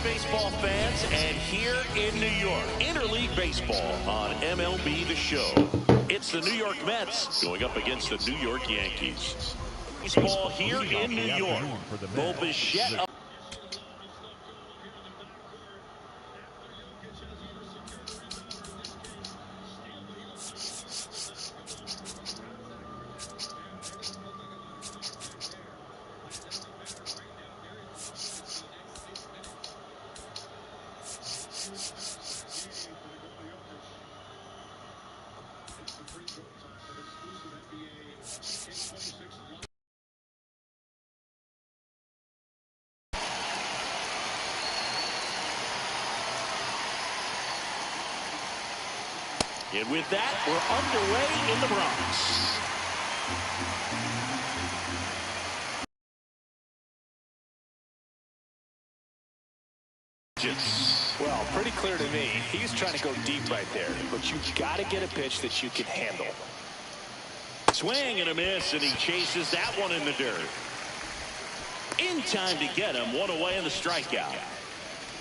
baseball fans, and here in New York, interleague baseball on MLB The Show. It's the New York Mets going up against the New York Yankees. Baseball here in New York. Bo Bichette up. And with that, we're underway in the Bronx. Well, pretty clear to me. He's trying to go deep right there, but you've got to get a pitch that you can handle. Swing and a miss, and he chases that one in the dirt. In time to get him, one away in the strikeout.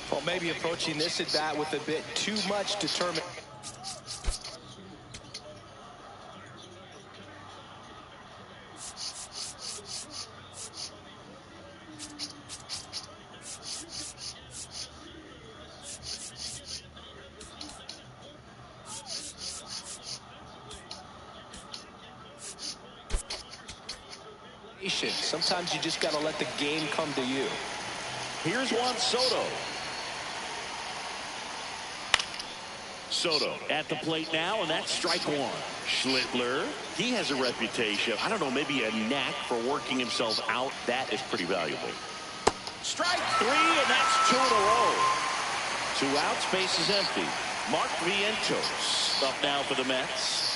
Well, maybe approaching this at bat with a bit too much determination. Sometimes you just got to let the game come to you. Here's Juan Soto. Soto at the plate now, and that's strike one. Schlittler, he has a reputation, I don't know, maybe a knack for working himself out. That is pretty valuable. Strike three, and that's two in a row. 2 outs, base is empty. Mark Vientos up now for the Mets.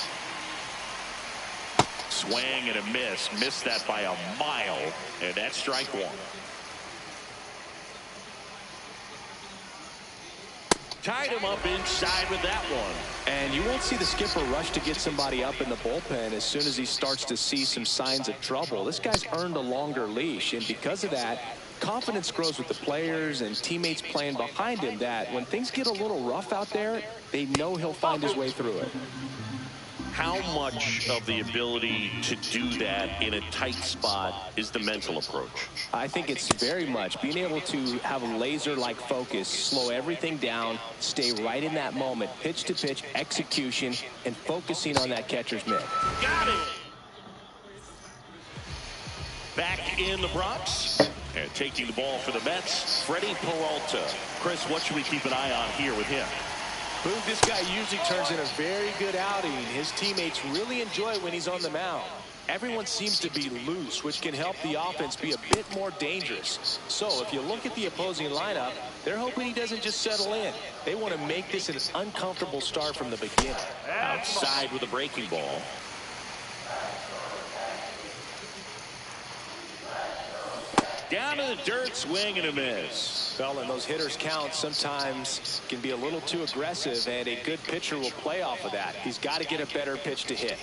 Swing and a miss. Missed that by a mile, and that's strike one. Tied him up inside with that one. And you won't see the skipper rush to get somebody up in the bullpen as soon as he starts to see some signs of trouble. This guy's earned a longer leash, and because of that, confidence grows with the players and teammates playing behind him, that when things get a little rough out there, they know he'll find his way through it. How much of the ability to do that in a tight spot is the mental approach? I think it's very much being able to have a laser-like focus, slow everything down, stay right in that moment, pitch to pitch, execution, and focusing on that catcher's mitt. Got it! Back in the Bronx, and taking the ball for the Mets, Freddie Peralta. Chris, what should we keep an eye on here with him? Boog, this guy usually turns in a very good outing. His teammates really enjoy when he's on the mound. Everyone seems to be loose, which can help the offense be a bit more dangerous. So if you look at the opposing lineup, they're hoping he doesn't just settle in. They want to make this an uncomfortable start from the beginning. Outside with a breaking ball. Down to the dirt, swing and a miss. Well, and those hitters count sometimes can be a little too aggressive, and a good pitcher will play off of that. He's got to get a better pitch to hit.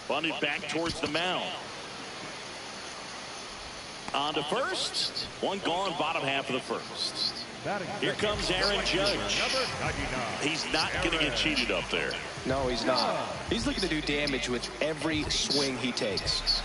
Bunted back towards the mound. On to first. One gone, bottom half of the first. Here comes Aaron Judge. He's not going to get cheated up there. No, he's not. He's looking to do damage with every swing he takes.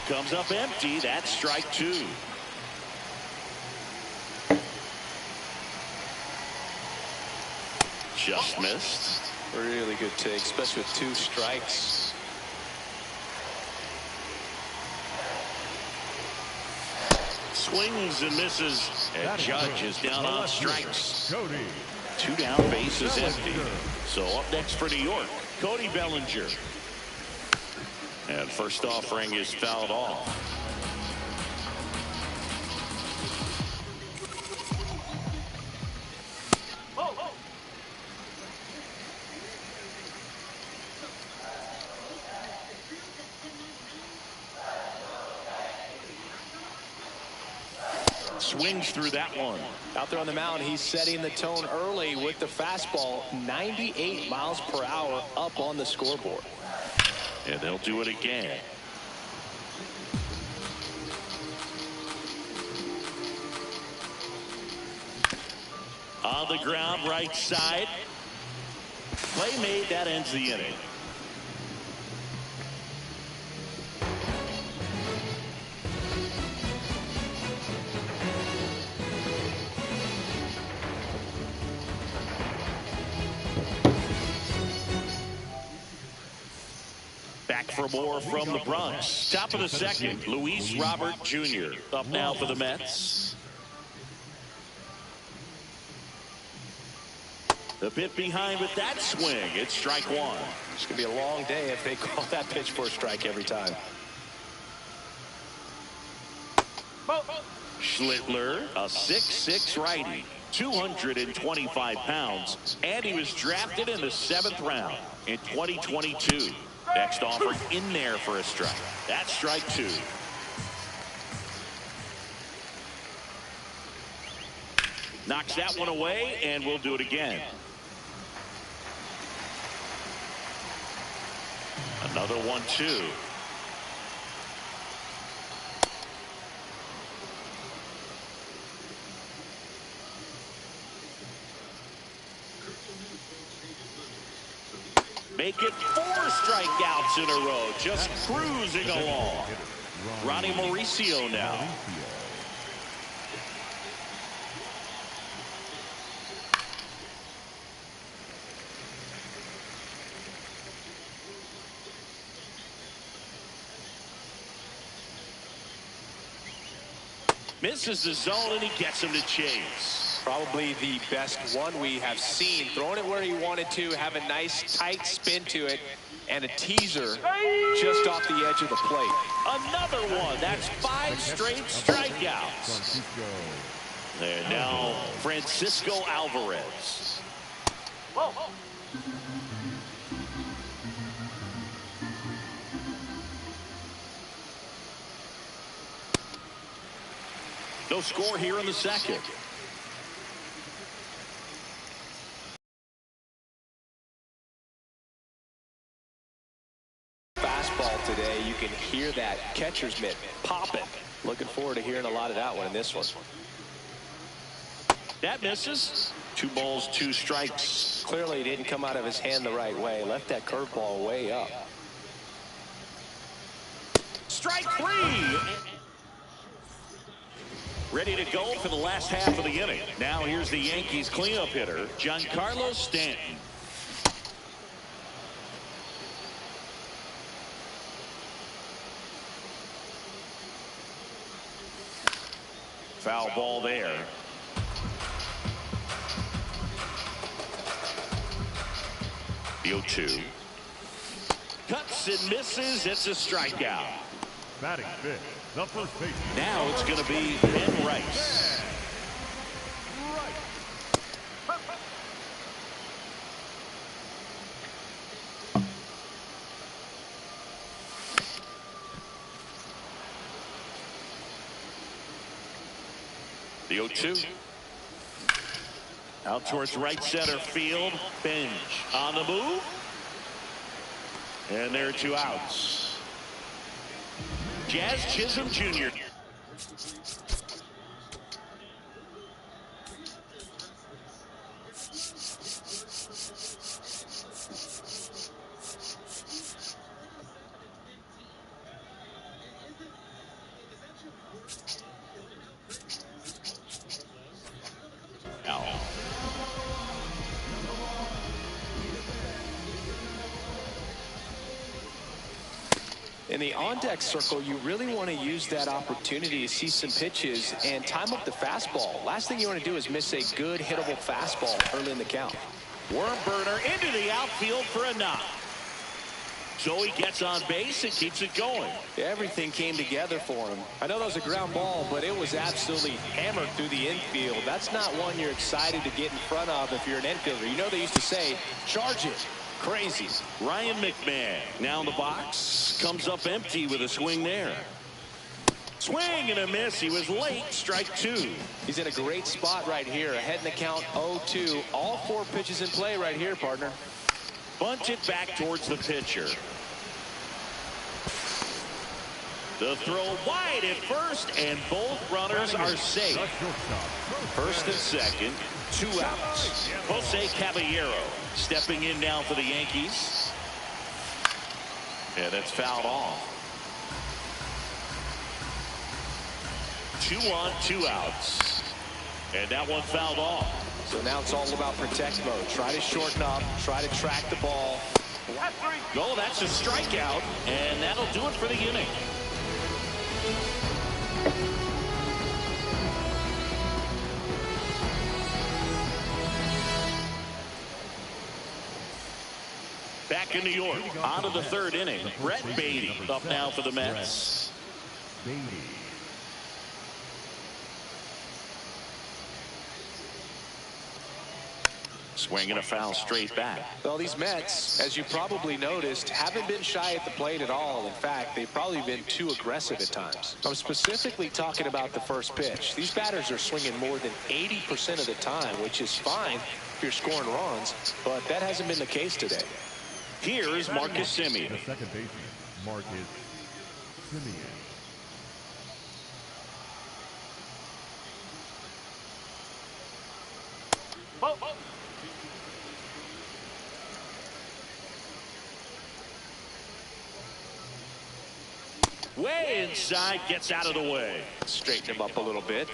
Comes up empty. That's strike two. Just missed. Really good take, especially with 2 strikes. Swings and misses. And Judge is down on strikes. 2 down, base is empty. So up next for New York, Cody Bellinger. And first offering is fouled off. swings through that one. Out there on the mound, he's setting the tone early with the fastball. 98 miles per hour up on the scoreboard. And they'll do it again. On the ground, right side. Play made, that ends the inning. Back for more from the Bronx. Top of the second, Luis Robert Jr. up now for the Mets. A bit behind with that swing. It's strike one. It's going to be a long day if they call that pitch for a strike every time. Schlittler, a 6'6" righty, 225 pounds, and he was drafted in the 7th round in 2022. Next offer in there for a strike. That's strike two. Knocks that one away, and we'll do it again. Another 1-2. Make it 4 strikeouts in a row, just cruising along. Ronnie Mauricio now. Misses the zone, and he gets him to chase. Probably the best one we have seen. Throwing it where he wanted to, have a nice tight spin to it, and a teaser just off the edge of the plate. Another one. That's 5 straight strikeouts. And now Francisco Alvarez. Whoa. No score here in the second. Fastball today, you can hear that catcher's mitt popping. Looking forward to hearing a lot of that one in this one. That misses. 2 balls, 2 strikes. Clearly didn't come out of his hand the right way. Left that curveball way up. Strike 3. Ready to go for the last half of the inning. Now here's the Yankees cleanup hitter, Giancarlo Stanton. Foul ball there. The 0-2. Cuts and misses. It's a strikeout. Batting fifth, the first baseman. Now it's going to be Ben Rice. The 0-2. Out towards right center field. Bench on the move. And there are 2 outs. Jazz Chisholm Jr. In the on-deck circle, you really want to use that opportunity to see some pitches and time up the fastball. Last thing you want to do is miss a good hittable fastball early in the count. Worm burner into the outfield for a knock. So he gets on base and keeps it going. Everything came together for him. I know that was a ground ball, but it was absolutely hammered through the infield. That's not one you're excited to get in front of if you're an infielder. You know they used to say, charge it. Crazy. Ryan McMahon now in the box. Comes up empty with a swing there. Swing and a miss. He was late. Strike two. He's in a great spot right here. Ahead in the count 0-2. All four pitches in play right here, partner. Bunt it back towards the pitcher. The throw wide at first, and both runners are safe. First and second, 2 outs. Jose Caballero stepping in now for the Yankees. And it's fouled off. 2 on, 2 outs. And that one fouled off. So now it's all about protect mode. Try to shorten up, try to track the ball. Oh, that's a strikeout, and that'll do it for the inning. Back in New York, on to the third inning. Brett Beatty up now for the Mets. Swing and a foul straight back. Well, these Mets, as you probably noticed, haven't been shy at the plate at all. In fact, they've probably been too aggressive at times. I'm specifically talking about the first pitch. These batters are swinging more than 80% of the time, which is fine if you're scoring runs, but that hasn't been the case today. Here is Marcus Semien. The second baseman, Marcus Semien. Way inside, gets out of the way. Straighten him up a little bit.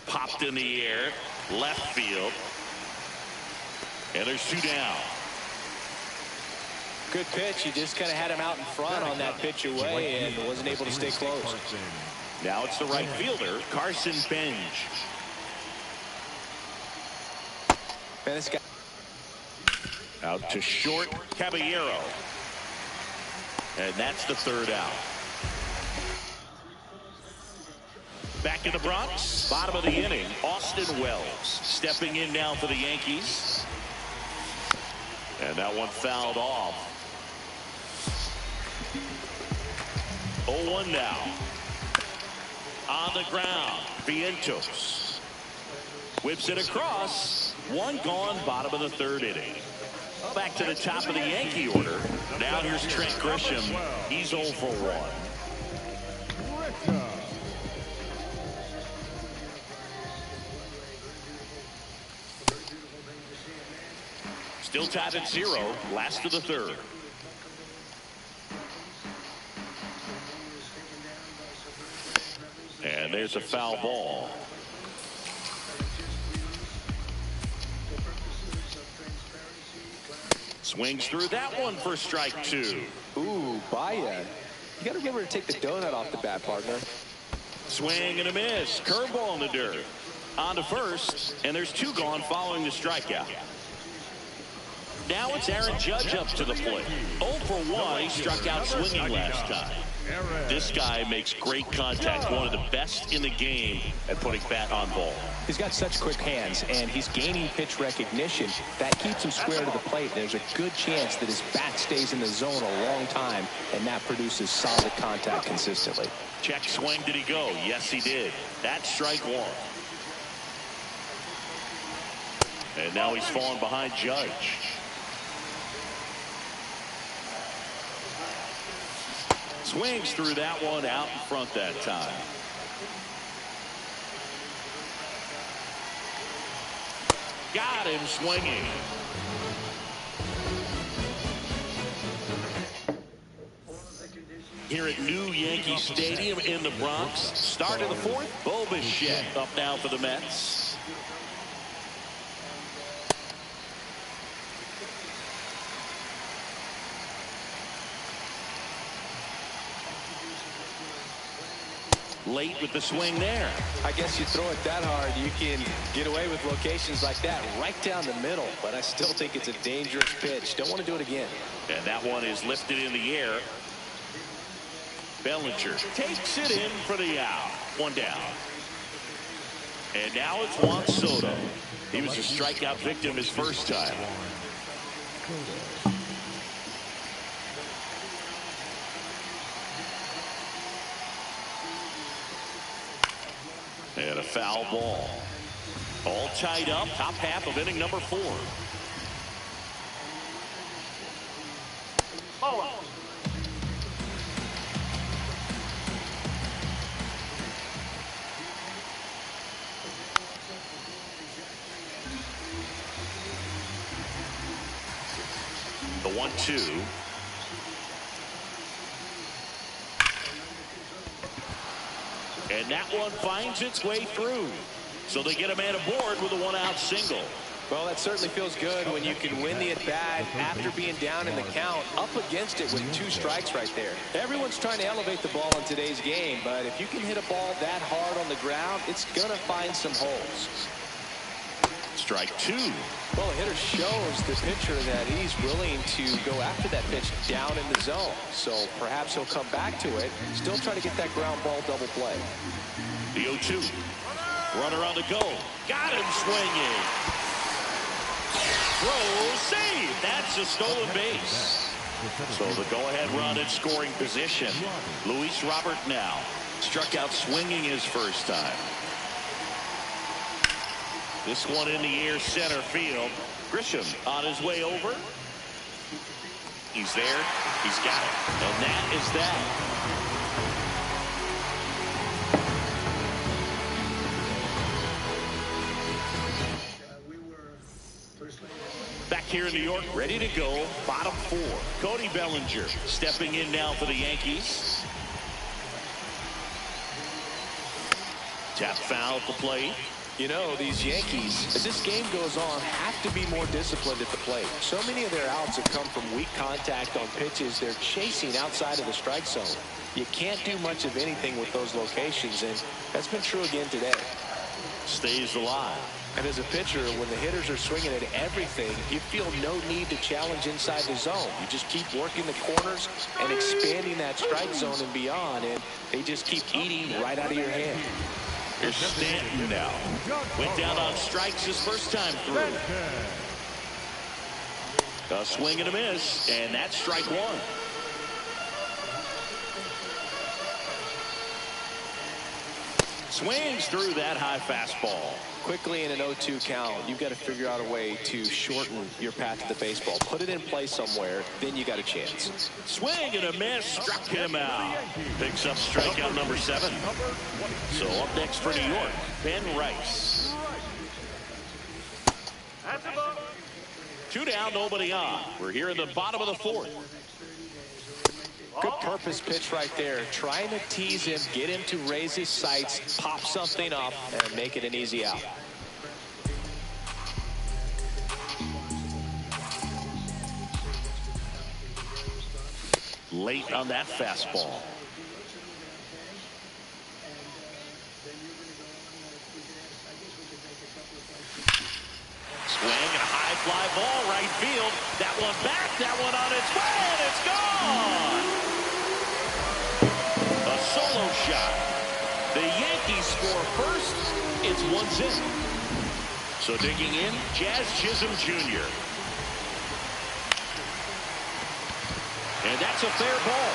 Popped in the air, left field. And there's 2 down. Good pitch. He just kind of had him out in front on that pitch away and wasn't able to stay close. Now it's the right fielder, Carson Benj. Man, this guy. Out to short, Caballero. And that's the 3rd out. Back in the Bronx, bottom of the inning, Austin Wells stepping in now for the Yankees. And that one fouled off. 0-1 now. On the ground, Vientos whips it across. 1 gone, bottom of the 3rd inning. Back to the top of the Yankee order. Now here's Trent Grisham. He's 0 for 1. Still tied at 0, last of the 3rd. And there's a foul ball. Swings through that one for strike 2. Ooh, Baya. You got to remember to take the donut off the bat, partner. Swing and a miss. Curveball in the dirt. On to first, and there's 2 gone following the strikeout. Now it's Aaron Judge up to the plate. 0 for 1. He struck out swinging last time. This guy makes great contact. One of the best in the game at putting bat on ball. He's got such quick hands, and he's gaining pitch recognition. That keeps him square to the plate. There's a good chance that his bat stays in the zone a long time, and that produces solid contact consistently. Check swing. Did he go? Yes, he did. That's strike 1. And now he's falling behind Judge. Swings through that one, out in front that time. Got him swinging. Here at New Yankee Stadium in the Bronx. Start of the 4th. Bo Bichette up now for the Mets. Late with the swing there. I guess you throw it that hard, you can get away with locations like that right down the middle, but I still think it's a dangerous pitch. Don't want to do it again. And that one is lifted in the air. Bellinger takes it in for the out. One down. And now it's Juan Soto. He was a strikeout victim his first time. And a foul ball. All tied up, top half of inning number 4. Oh. The 1-2. And that one finds its way through. So they get a man aboard with a 1-out single. Well, that certainly feels good when you can win the at-bat after being down in the count, up against it with 2 strikes right there. Everyone's trying to elevate the ball in today's game, but if you can hit a ball that hard on the ground, it's going to find some holes. Strike 2. Well, the hitter shows the pitcher that he's willing to go after that pitch down in the zone. So perhaps he'll come back to it, still try to get that ground ball double play. The 0-2. Runner on the go. Got him swinging. Throw, save. That's a stolen base. So the go-ahead run in scoring position. Luis Robert now struck out swinging his first time. This one in the air center field. Grisham on his way over. He's there. He's got it. And that is that. Back here in New York, ready to go. Bottom 4. Cody Bellinger stepping in now for the Yankees. Tap foul at the plate. You know, these Yankees, as this game goes on, have to be more disciplined at the plate. So many of their outs have come from weak contact on pitches they're chasing outside of the strike zone. You can't do much of anything with those locations, and that's been true again today. Stays alive. And as a pitcher, when the hitters are swinging at everything, you feel no need to challenge inside the zone. You just keep working the corners and expanding that strike zone and beyond, and they just keep eating right out of your hand. Here's Stanton now. Went down on strikes his first time through. A swing and a miss, and that's strike 1. Swings through that high fastball. Quickly in an 0-2 count, you've got to figure out a way to shorten your path to the baseball. Put it in play somewhere, then you got a chance. Swing and a miss, struck him out. Picks up strikeout number 7. So up next for New York, Ben Rice. 2 down, nobody on. We're here in the bottom of the 4th. Good purpose pitch right there. Trying to tease him, get him to raise his sights, pop something up, and make it an easy out. Late on that fastball. Swing and a high fly ball right field. That one back, that one on its way, and it's gone. A solo shot. The Yankees score first. It's 1-0. So digging in, Jazz Chisholm Jr. And that's a fair ball.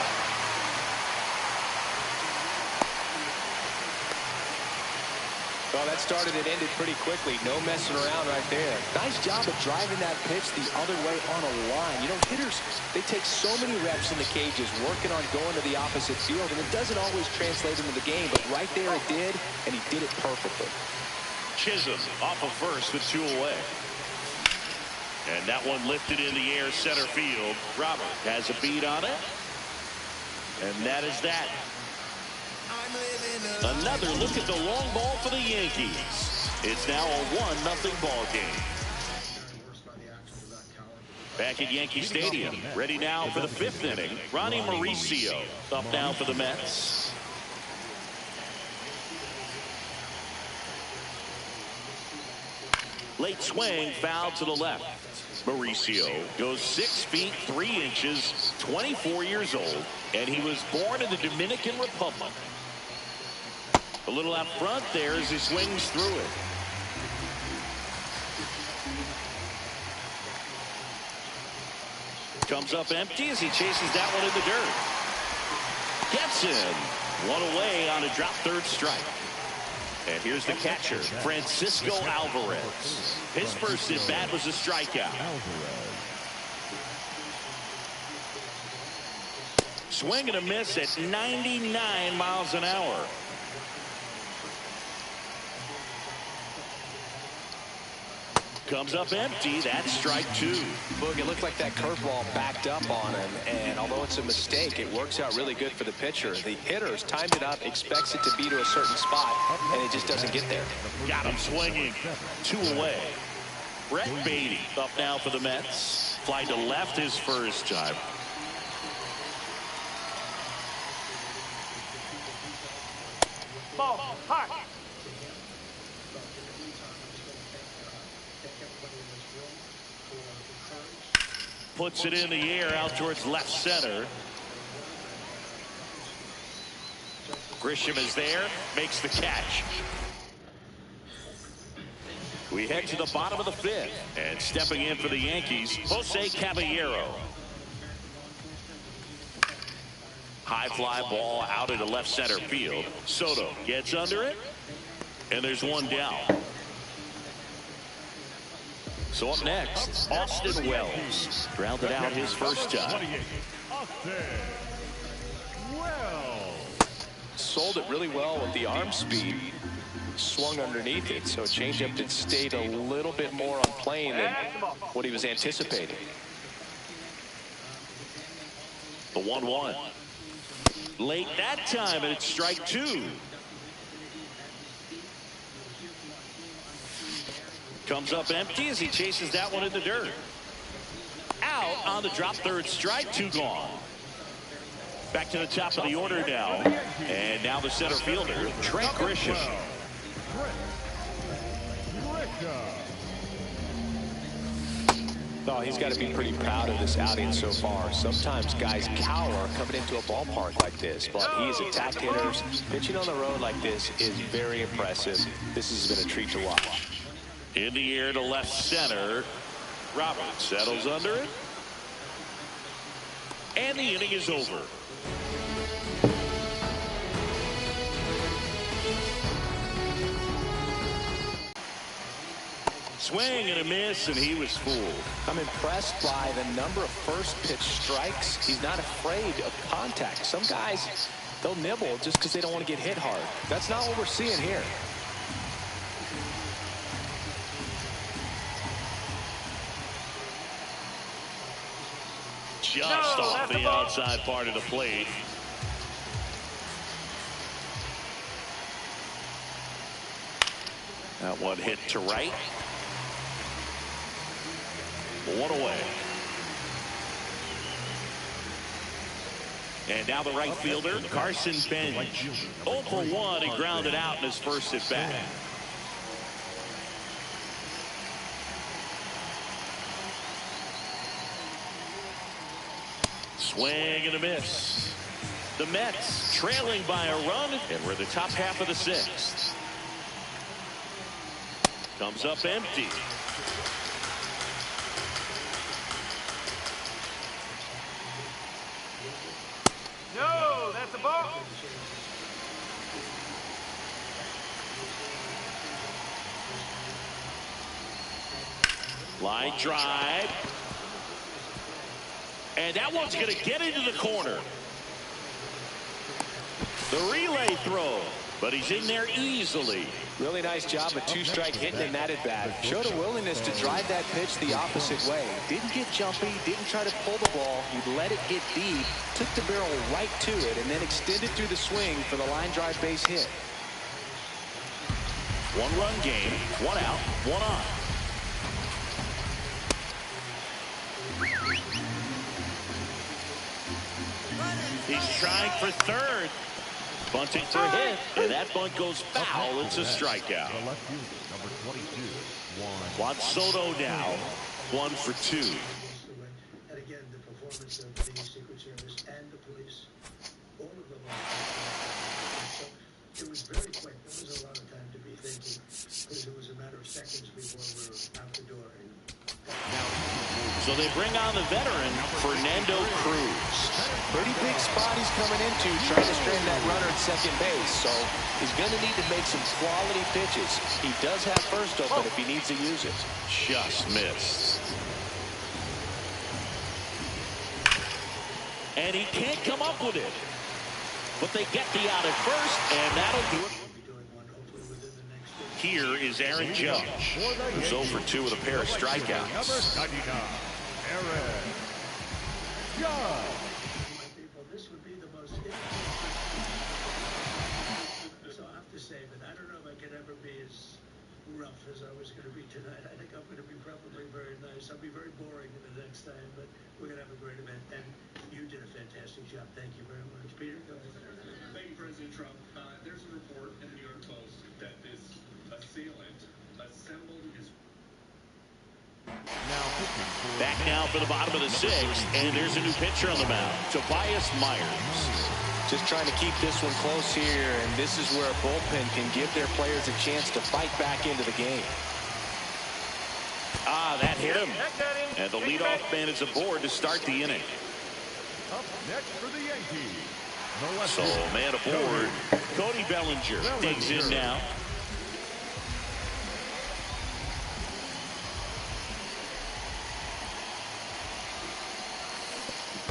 Well, that started and ended pretty quickly. No messing around right there. Nice job of driving that pitch the other way on a line. You know, hitters, they take so many reps in the cages working on going to the opposite field, and it doesn't always translate into the game, but right there it did, and he did it perfectly. Chisholm off of first with 2 away. And that one lifted in the air center field. Robert has a beat on it. And that is that. Another look at the long ball for the Yankees. It's now a 1-0 ball game. Back at Yankee Stadium, ready now for the 5th inning. Ronnie Mauricio up now for the Mets. Late swing, foul to the left. Mauricio goes 6 feet 3 inches, 24 years old, and he was born in the Dominican Republic. A little out front there as he swings through it. Comes up empty as he chases that one in the dirt. Gets him. One away on a drop third strike. And here's the catcher, Francisco Alvarez. His first at bat was a strikeout. Swing and a miss at 99 miles an hour. Comes up empty. That's strike 2. Look, it looked like that curveball backed up on him, and although it's a mistake, it works out really good for the pitcher. The hitter's timed it up, expects it to be to a certain spot, and it just doesn't get there. Got him swinging. 2 away. Brett Beatty up now for the Mets. Fly to left his first time. Ball hard. Puts it in the air out towards left center. Grisham is there, makes the catch. We head to the bottom of the 5th, and stepping in for the Yankees, Jose Caballero. High fly ball out into left center field. Soto gets under it, and there's one down. So up next, Austin Wells. Grounded out his first time. Sold it really well with the arm speed. Swung underneath it, so changeup did stayed a little bit more on plane than what he was anticipating. The 1-1. Late that time, and it's strike 2. Comes up empty as he chases that one in the dirt. Out on the drop third strike. 2 gone. Back to the top of the order now. And now the center fielder, Trent Grisham. Oh, he's got to be pretty proud of this outing so far. Sometimes guys cower coming into a ballpark like this, but he's attacked hitters. Pitching on the road like this is very impressive. This has been a treat to watch. In the air to left center. Roberts settles under it. And the inning is over. Swing and a miss, and he was fooled. I'm impressed by the number of first pitch strikes. He's not afraid of contact. Some guys, they'll nibble just because they don't want to get hit hard. That's not what we're seeing here. Just off the outside part of the plate. That one hit to right. 1 away. And now the right fielder, Carson Bench. 0 for 1 and grounded out in his first at bat. Swing and a miss. The Mets trailing by a run, and we're in the top half of the 6th. Comes up empty. No, that's a ball. Line drive. And that one's going to get into the corner. The relay throw, but he's in there easily. Really nice job of 2-strike hitting in that at bat. Showed a willingness to drive that pitch the opposite way. Didn't get jumpy, didn't try to pull the ball. He let it get deep, took the barrel right to it, and then extended through the swing for the line drive base hit. 1-run game, 1 out, 1 on. He's trying for third. Bunting for a hit, and that bunt goes foul. It's a strikeout. Juan Soto now 1 for 2. And again, the performance of the Secret Service and the police, all of them. So it was very quick. There was a lot of time to be thinking, because it was a matter of seconds before we were out the door. So they bring on the veteran, Fernando Cruz. Pretty big spot he's coming into, trying to strand that runner at second base. So he's going to need to make some quality pitches. He does have first open if he needs to use it. Just missed. And he can't come up with it. But they get the out at first, and that'll do it. Here is Aaron Judge, who's 0 for 2 with a pair of strikeouts. Number 99, Aaron Judge. This would be the most. So I have to say that I don't know if I can ever be as rough as I was going to be tonight. I think I'm going to be probably very nice. I'll be very boring the next time, but we're going to have a great event. And you did a fantastic job. Thank you very much. Peter, go ahead. Thank you, President Trump. There's a report in the New York Post that this assailant assembled his... Back now for the bottom of the 6th, and there's a new pitcher on the mound, Tobias Myers. Just trying to keep this one close here, and this is where a bullpen can give their players a chance to fight back into the game. Ah, that hit him. And the leadoff man is aboard to start the inning. Up next for the Yankees. So, man aboard, Cody Bellinger digs in now.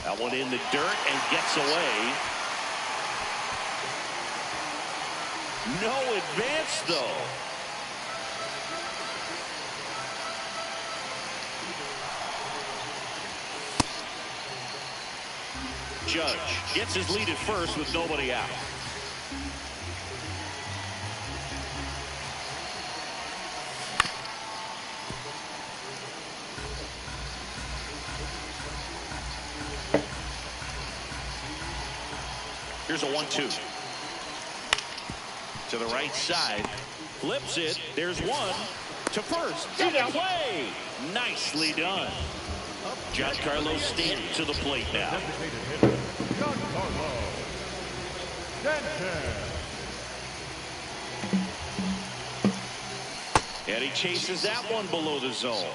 That one in the dirt and gets away. No advance, though. Judge gets his lead at first with nobody out. Here's a 1-2. To the right side. Flips it. There's one. To first. Double play. Nicely done. Giancarlo Stanton to the plate now. Giancarlo Stanton. And he chases that one below the zone.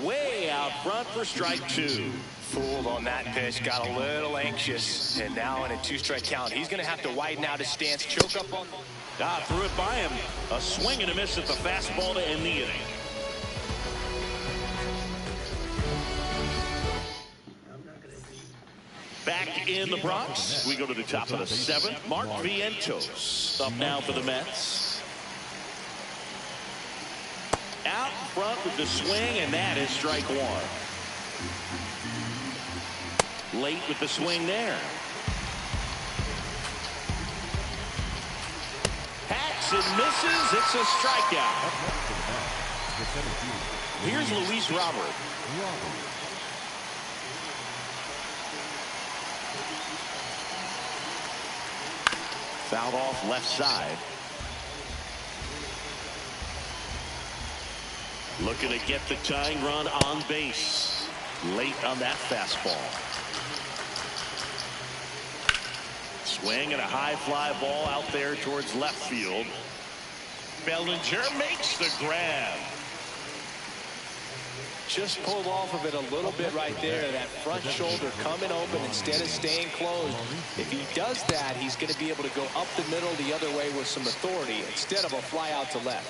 Way out front for strike 2. Fooled on that pitch, got a little anxious, and now in a 2-strike count, he's going to have to widen out his stance, choke up on... Threw it by him. A swing and a miss at the fastball to end the inning. Back in the Bronx, we go to the top of the 7th. Mark Vientos up now for the Mets. Out in front with the swing, and that is strike 1. Late with the swing there. Hacks and misses. It's a strikeout. Here's Luis Robert. Fouled off left side. Looking to get the tying run on base. Late on that fastball. Swing and a high fly ball out there towards left field. Bellinger makes the grab. Just pulled off of it a little bit right there. That front shoulder coming open instead of staying closed. If he does that, he's going to be able to go up the middle the other way with some authority instead of a fly out to left.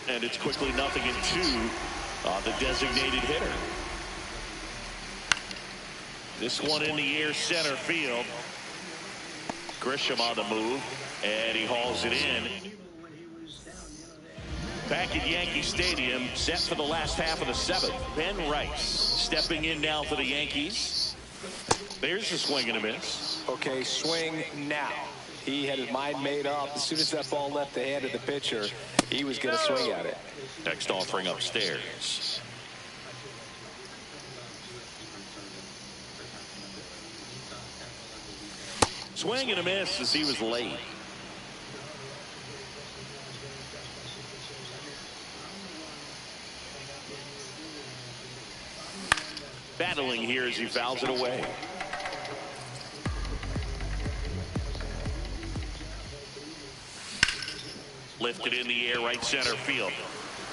And it's quickly 0-2 on the designated hitter. This one in the air center field. Grisham on the move, and he hauls it in. Back at Yankee Stadium, set for the last half of the 7th. Ben Rice stepping in now for the Yankees. There's the swing and a miss. Okay, swing now. He had his mind made up. As soon as that ball left the hand of the pitcher, he was going to swing at it. Next offering upstairs. Swing and a miss as he was late. Battling here as he fouls it away. Lifted in the air, right center field.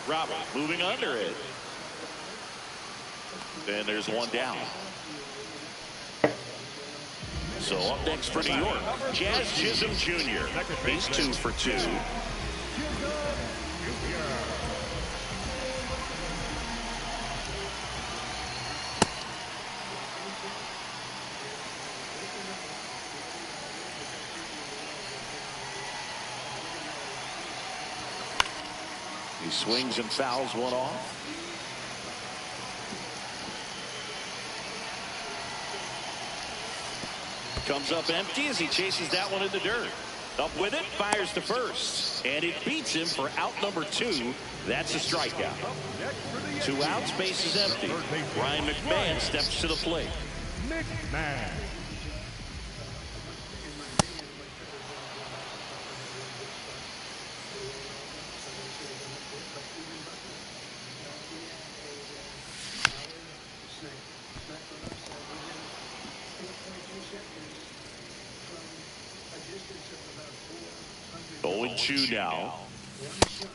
Robert moving under it. And there's one down. So up next for New York, Jazz Chisholm Jr. He's 2 for 2. He swings and fouls one off. Comes up empty as he chases that one in the dirt. Up with it, fires to first. And it beats him for out number 2. That's a strikeout. 2 outs, base is empty. Ryan McMahon steps to the plate. McMahon. Owen Chu now.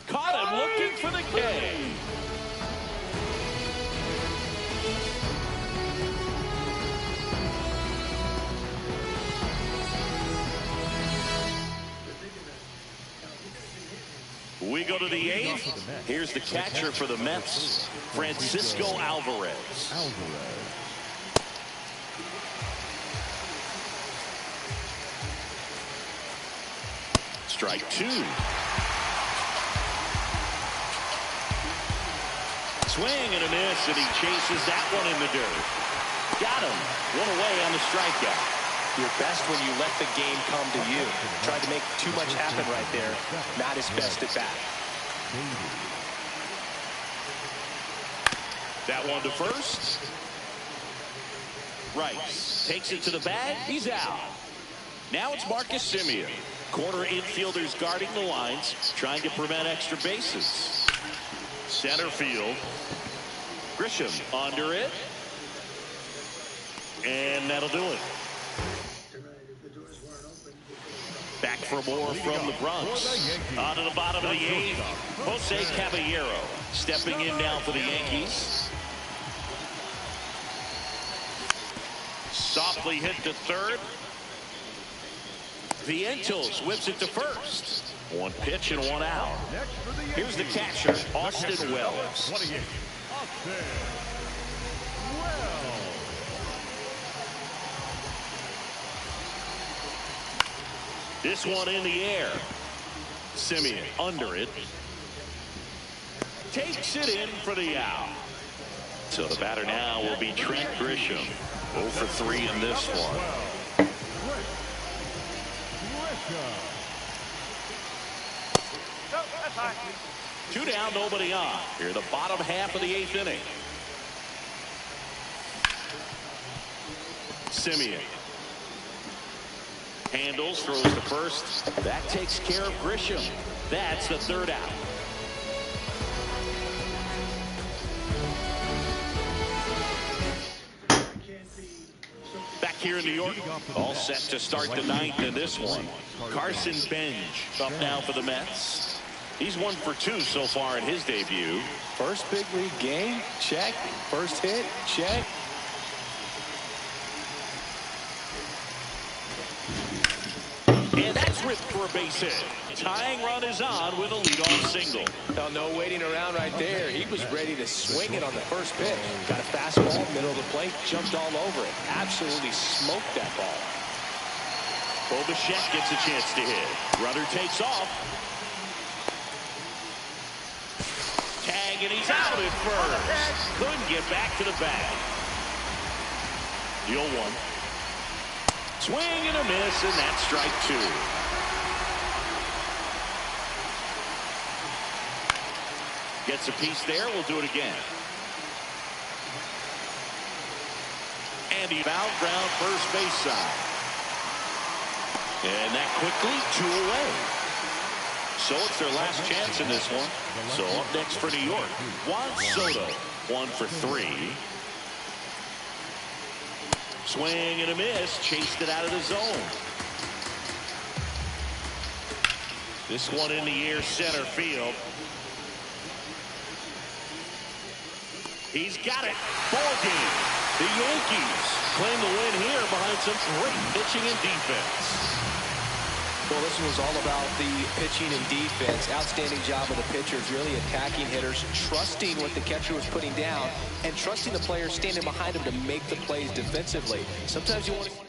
Caught him looking for the K. We go to the 8th. Here's the catcher for the Mets, Francisco Alvarez. Strike 2. Swing and a miss, and he chases that one in the dirt. Got him. One away on the strikeout. Your best when you let the game come to you. Tried to make too much happen right there. Not his best at bat. That one to first. Rice takes it to the bag. He's out. Now it's Marcus Semien. Corner infielders guarding the lines, trying to prevent extra bases. Center field. Grisham under it. And that'll do it. Back for more from the Bronx. On to the bottom of the 8th. Jose Caballero stepping in now for the Yankees. Softly hit to third. Vientos whips it to first. 1 pitch and 1 out. Here's the catcher, Austin Wells. This one in the air. Semien under it. Takes it in for the out. So the batter now will be Trent Grisham. 0 for 3 in this one. 2 down, nobody on. Here, the bottom half of the 8th inning. Semien handles, throws to first. That takes care of Grisham. That's the 3rd out. Back here in New York, all set to start the 9th in this one. Carson Bench up now for the Mets. He's 1 for 2 so far in his debut. First big league game, check. First hit, check. And that's ripped for a base hit. Tying run is on with a leadoff single. No waiting around right there. He was ready to swing it on the first pitch. Got a fastball, middle of the plate, jumped all over it. Absolutely smoked that ball. Bichette gets a chance to hit. Runner takes off. Tag, and he's out at first. Couldn't get back to the bag. The 0-1. Swing and a miss, and that's strike 2. Gets a piece there. We'll do it again. And he fouled ground first base side. And that quickly 2 away. So it's their last chance in this one. So up next for New York, Juan Soto, 1 for 3. Swing and a miss. Chased it out of the zone. This one in the air, center field. He's got it. Ball game. The Yankees claim the win here behind some great pitching and defense. Well, this was all about the pitching and defense. Outstanding job of the pitchers, really attacking hitters, trusting what the catcher was putting down, and trusting the players standing behind him to make the plays defensively. Sometimes you want to